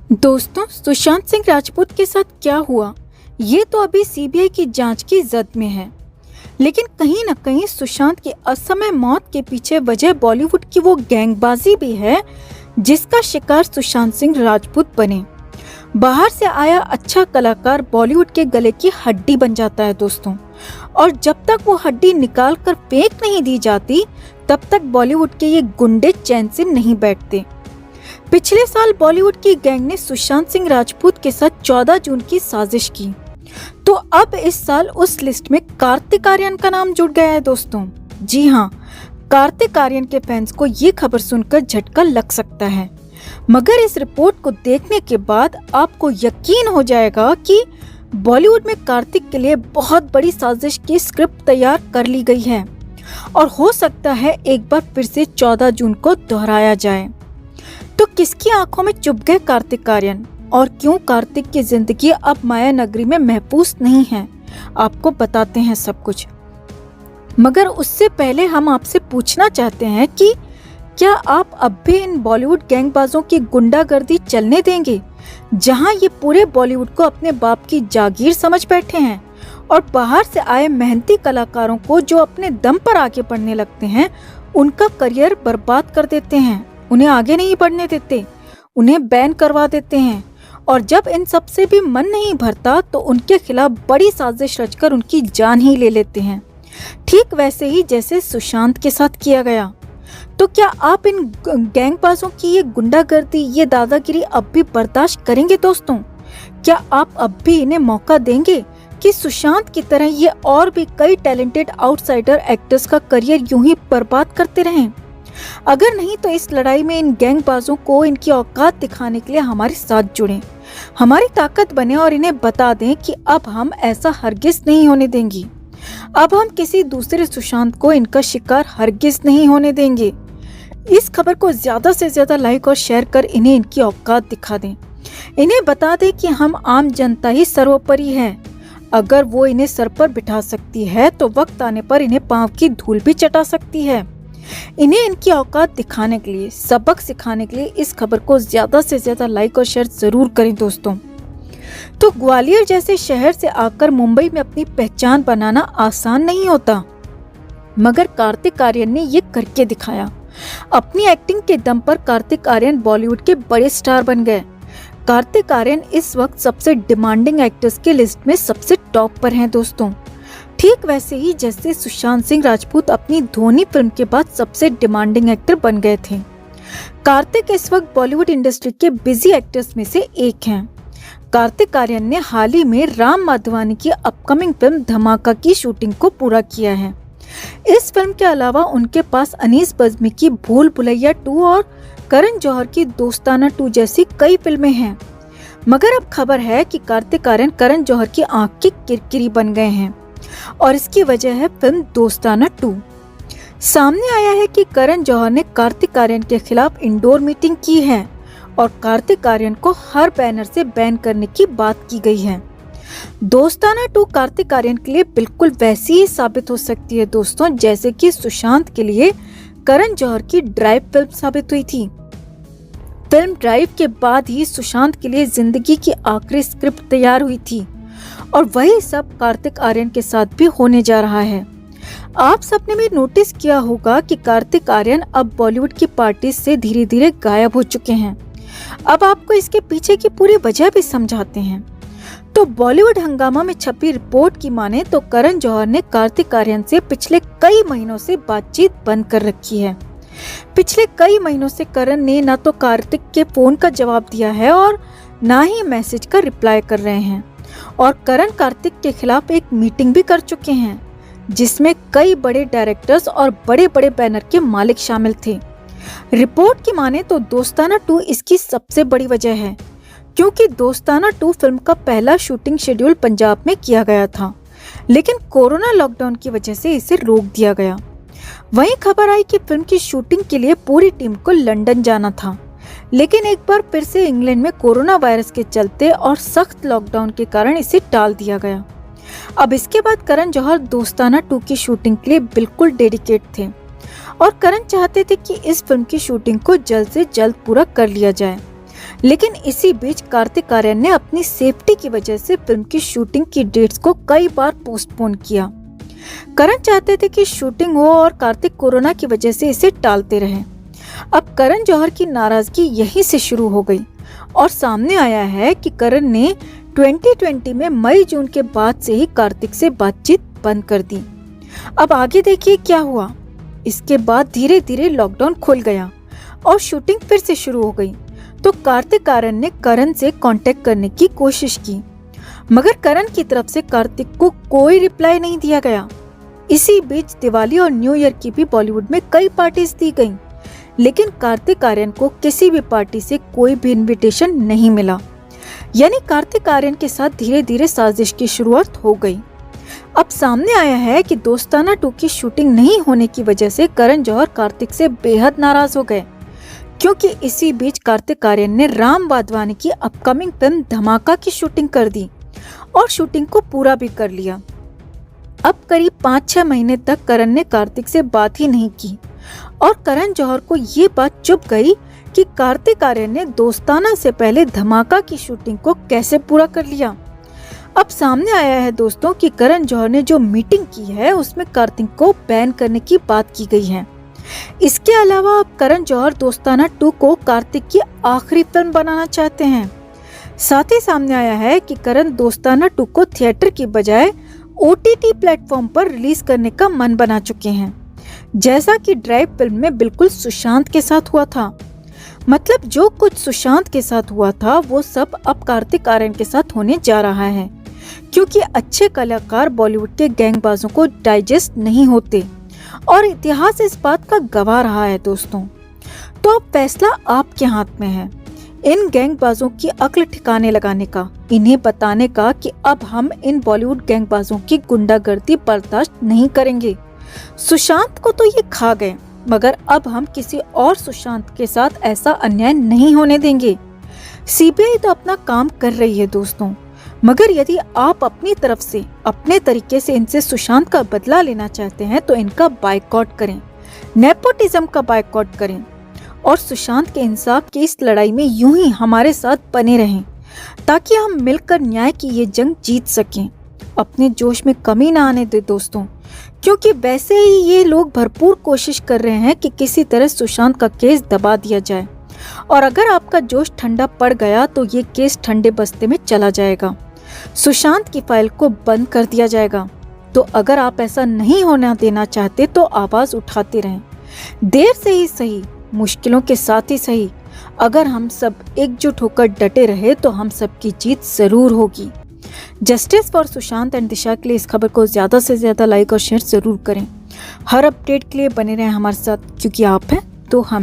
दोस्तों, सुशांत सिंह राजपूत के साथ क्या हुआ ये तो अभी सीबीआई की जांच की जद में है। लेकिन कहीं न कहीं सुशांत की असमय मौत के पीछे वजह बॉलीवुड की वो गैंगबाजी भी है जिसका शिकार सुशांत सिंह राजपूत बने। बाहर से आया अच्छा कलाकार बॉलीवुड के गले की हड्डी बन जाता है दोस्तों, और जब तक वो हड्डी निकाल कर फेंक नहीं दी जाती तब तक बॉलीवुड के ये गुंडे चैन से नहीं बैठते। पिछले साल बॉलीवुड की गैंग ने सुशांत सिंह राजपूत के साथ 14 जून की साजिश की, तो अब इस साल उस लिस्ट में कार्तिक आर्यन का नाम जुड़ गया है दोस्तों। जी हाँ, कार्तिक आर्यन के फैंस को ये खबर सुनकर झटका लग सकता है, मगर इस रिपोर्ट को देखने के बाद आपको यकीन हो जाएगा कि बॉलीवुड में कार्तिक के लिए बहुत बड़ी साजिश की स्क्रिप्ट तैयार कर ली गई है और हो सकता है एक बार फिर से 14 जून को दोहराया जाए। तो किसकी आंखों में चुभ गए कार्तिक आर्यन और क्यों कार्तिक की जिंदगी अब माया नगरी में महफूज नहीं है, आपको बताते हैं सब कुछ। मगर उससे पहले हम आपसे पूछना चाहते हैं कि क्या आप अब भी इन बॉलीवुड गैंगबाजों की गुंडागर्दी चलने देंगे, जहां ये पूरे बॉलीवुड को अपने बाप की जागीर समझ बैठे हैं और बाहर से आए मेहनती कलाकारों को जो अपने दम पर आगे बढ़ने लगते हैं उनका करियर बर्बाद कर देते हैं, उन्हें आगे नहीं बढ़ने देते, उन्हें बैन करवा देते हैं, और जब इन सब से भी मन नहीं भरता तो उनके खिलाफ बड़ी साजिश रचकर उनकी जान ही ले लेते हैं, ठीक वैसे ही जैसे सुशांत के साथ किया गया। तो क्या आप इन गैंगबाजों की ये गुंडागर्दी, ये दादागिरी अब भी बर्दाश्त करेंगे दोस्तों? क्या आप अब भी इन्हें मौका देंगे कि सुशांत की तरह ये और भी कई टैलेंटेड आउटसाइडर एक्टर्स का करियर यूं ही बर्बाद करते रहें? अगर नहीं तो इस लड़ाई में इन गैंगबाजों को इनकी औकात दिखाने के लिए हमारे साथ जुड़ें, हमारी ताकत बने और इन्हें बता दें कि अब हम ऐसा हरगिज नहीं होने देंगे। अब हम किसी दूसरे सुशांत को इनका शिकार हरगिज नहीं होने देंगे। इस खबर को ज्यादा से ज्यादा लाइक और शेयर कर इन्हें इनकी औकात दिखा दें। इन्हें बता दें कि हम आम जनता ही सर्वोपरि है। अगर वो इन्हें सर पर बिठा सकती है तो वक्त आने पर इन्हें पांव की धूल भी चटा सकती है। इन्हें इनकी औकात दिखाने के लिए, सबक सिखाने के लिए इस खबर को ज्यादा से ज्यादा लाइक और शेयर जरूर करें दोस्तों। तो ग्वालियर जैसे शहर से आकर मुंबई में अपनी पहचान बनाना आसान नहीं होता, मगर कार्तिक आर्यन ने ये करके दिखाया। अपनी एक्टिंग के दम पर कार्तिक आर्यन बॉलीवुड के बड़े स्टार बन गए। कार्तिक आर्यन इस वक्त सबसे डिमांडिंग एक्टर्स की लिस्ट में सबसे टॉप पर हैं दोस्तों, ठीक वैसे ही जैसे सुशांत सिंह राजपूत अपनी धोनी फिल्म के बाद सबसे डिमांडिंग एक्टर बन गए थे। कार्तिक इस वक्त बॉलीवुड इंडस्ट्री के बिजी एक्टर्स में से एक हैं। कार्तिक आर्यन ने हाल ही में राम माधवानी की अपकमिंग फिल्म धमाका की शूटिंग को पूरा किया है। इस फिल्म के अलावा उनके पास अनीस बज्मी की भूल भुलैया 2 और करण जौहर की दोस्ताना 2 जैसी कई फिल्में हैं। मगर अब खबर है कि कार्तिक आर्यन करण जौहर की आंख की किरकिरी बन गए हैं और इसकी वजह है फिल्म दोस्ताना 2। सामने आया है कि करण जौहर ने कार्तिक आर्यन के खिलाफ इंडोर मीटिंग की है और कार्तिक आर्यन को हर बैनर से बैन करने की बात की गई है। दोस्ताना 2 कार्तिक आर्यन के लिए बिल्कुल वैसी ही साबित हो सकती है दोस्तों, जैसे कि सुशांत के लिए करण जौहर की ड्राइव फिल्म साबित हुई थी। फिल्म ड्राइव के बाद ही सुशांत के लिए जिंदगी की आखिरी स्क्रिप्ट तैयार हुई थी और वही सब कार्तिक आर्यन के साथ भी होने जा रहा है। आप सबने भी नोटिस किया होगा कि कार्तिक आर्यन अब बॉलीवुड की पार्टी से धीरे धीरे गायब हो चुके हैं। अब आपको इसके पीछे की पूरी वजह भी समझाते हैं। तो बॉलीवुड हंगामा में छपी रिपोर्ट की माने तो करण जौहर ने कार्तिक आर्यन से पिछले कई महीनों से बातचीत बंद कर रखी है। पिछले कई महीनों से करण ने न तो कार्तिक के फोन का जवाब दिया है और न ही मैसेज का रिप्लाई कर रहे हैं, और करण कार्तिक के खिलाफ एक मीटिंग भी कर चुके हैं जिसमें कई बड़े डायरेक्टर्स और बड़े बड़े बैनर के मालिक शामिल थे। रिपोर्ट की माने तो दोस्ताना 2 इसकी सबसे बड़ी वजह है, क्योंकि दोस्ताना 2 फिल्म का पहला शूटिंग शेड्यूल पंजाब में किया गया था, लेकिन कोरोना लॉकडाउन की वजह से इसे रोक दिया गया। वहीं खबर आई कि फिल्म की शूटिंग के लिए पूरी टीम को लंदन जाना था, लेकिन एक बार फिर से इंग्लैंड में कोरोना वायरस के चलते और सख्त लॉकडाउन के कारण इसे टाल दिया गया। अब इसके बाद करण जौहर दोस्ताना 2 की शूटिंग के लिए बिल्कुल डेडिकेट थे और करण चाहते थे कि इस फिल्म की शूटिंग को जल्द से जल्द पूरा कर लिया जाए। लेकिन इसी बीच कार्तिक आर्यन ने अपनी सेफ्टी की वजह से फिल्म की शूटिंग की डेट्स को कई बार पोस्टपोन किया। करण चाहते थे कि शूटिंग हो और कार्तिक कोरोना की वजह से इसे टालते रहे। अब करण जौहर की नाराजगी यहीं से शुरू हो गई और सामने आया है कि करण ने 2020 में मई जून के बाद से ही कार्तिक से बातचीत बंद कर दी। अब आगे देखिए क्या हुआ। इसके बाद धीरे धीरे लॉकडाउन खुल गया और शूटिंग फिर से शुरू हो गई। तो कार्तिक आर्यन ने करण से कांटेक्ट करने की कोशिश की, मगर करण की तरफ से कार्तिक को कोई रिप्लाई नहीं दिया गया। इसी बीच दिवाली और न्यू ईयर की भी बॉलीवुड में कई पार्टीज दी गईं, लेकिन कार्तिक आर्यन को किसी भी पार्टी से कोई भी इनविटेशन नहीं मिला। यानी कार्तिक आर्यन के साथ धीरे धीरे साजिश की शुरुआत हो गई। अब सामने आया है कि दोस्ताना 2 की शूटिंग नहीं होने की वजह से करण जौहर कार्तिक से बेहद नाराज हो गए, क्योंकि इसी बीच कार्तिक आर्यन ने राम वाधवानी की अपकमिंग फिल्म धमाका की शूटिंग कर दी और शूटिंग को पूरा भी कर लिया। अब करीब 5-6 महीने तक करण ने कार्तिक से बात ही नहीं की और करण जौहर को ये बात चुभ गई कि कार्तिक आर्यन ने दोस्ताना से पहले धमाका की शूटिंग को कैसे पूरा कर लिया। अब सामने आया है दोस्तों कि करण जौहर ने जो मीटिंग की है उसमें कार्तिक को बैन करने की बात की गई है। इसके अलावा अब करण जौहर दोस्ताना 2 को कार्तिक की आखिरी फिल्म बनाना चाहते हैं। साथ ही सामने आया है कि करण दोस्ताना 2 को थिएटर की बजाय OTT प्लेटफॉर्म पर रिलीज करने का मन बना चुके हैं, जैसा कि ड्राइव फिल्म में बिल्कुल सुशांत के साथ हुआ था। मतलब जो कुछ सुशांत के साथ हुआ था वो सब अब कार्तिक आर्यन के साथ होने जा रहा है, क्योंकि अच्छे कलाकार बॉलीवुड के गैंगबाजों को डाइजेस्ट नहीं होते और इतिहास इस बात का गवाह रहा है दोस्तों। तो अब फैसला आपके हाथ में है इन गैंगबाजों की अक्ल ठिकाने लगाने का, इन्हें बताने का कि अब हम इन बॉलीवुड गैंगबाजों की गुंडागर्दी बर्दाश्त नहीं करेंगे। सुशांत को तो ये खा गए, मगर अब हम किसी और सुशांत के साथ ऐसा अन्याय नहीं होने देंगे। सीबीआई तो अपना काम कर रही है दोस्तों, मगर यदि आप अपनी तरफ से अपने तरीके से इनसे सुशांत का बदला लेना चाहते हैं तो इनका बायकॉट करें, नेपोटिज्म का बायकॉट करें और सुशांत के इंसाफ की इस लड़ाई में यूं ही हमारे साथ बने रहें, ताकि हम मिलकर न्याय की ये जंग जीत सकें। अपने जोश में कमी ना आने दे दोस्तों, क्योंकि वैसे ही ये लोग भरपूर कोशिश कर रहे हैं कि किसी तरह सुशांत का केस दबा दिया जाए, और अगर आपका जोश ठंडा पड़ गया तो ये केस ठंडे बस्ते में चला जाएगा, सुशांत की फाइल को बंद कर दिया जाएगा। तो अगर आप ऐसा नहीं होना देना चाहते तो आवाज उठाते रहें, देर से ही सही, मुश्किलों के साथ ही सही। अगर हम सब एकजुट होकर डटे रहे तो हम सबकी जीत जरूर होगी। जस्टिस फॉर सुशांत एंड दिशा के लिए इस खबर को ज्यादा से ज्यादा लाइक और शेयर जरूर करें। हर अपडेट के लिए बने रहें हमारे साथ, क्योंकि आप हैं तो हम हैं।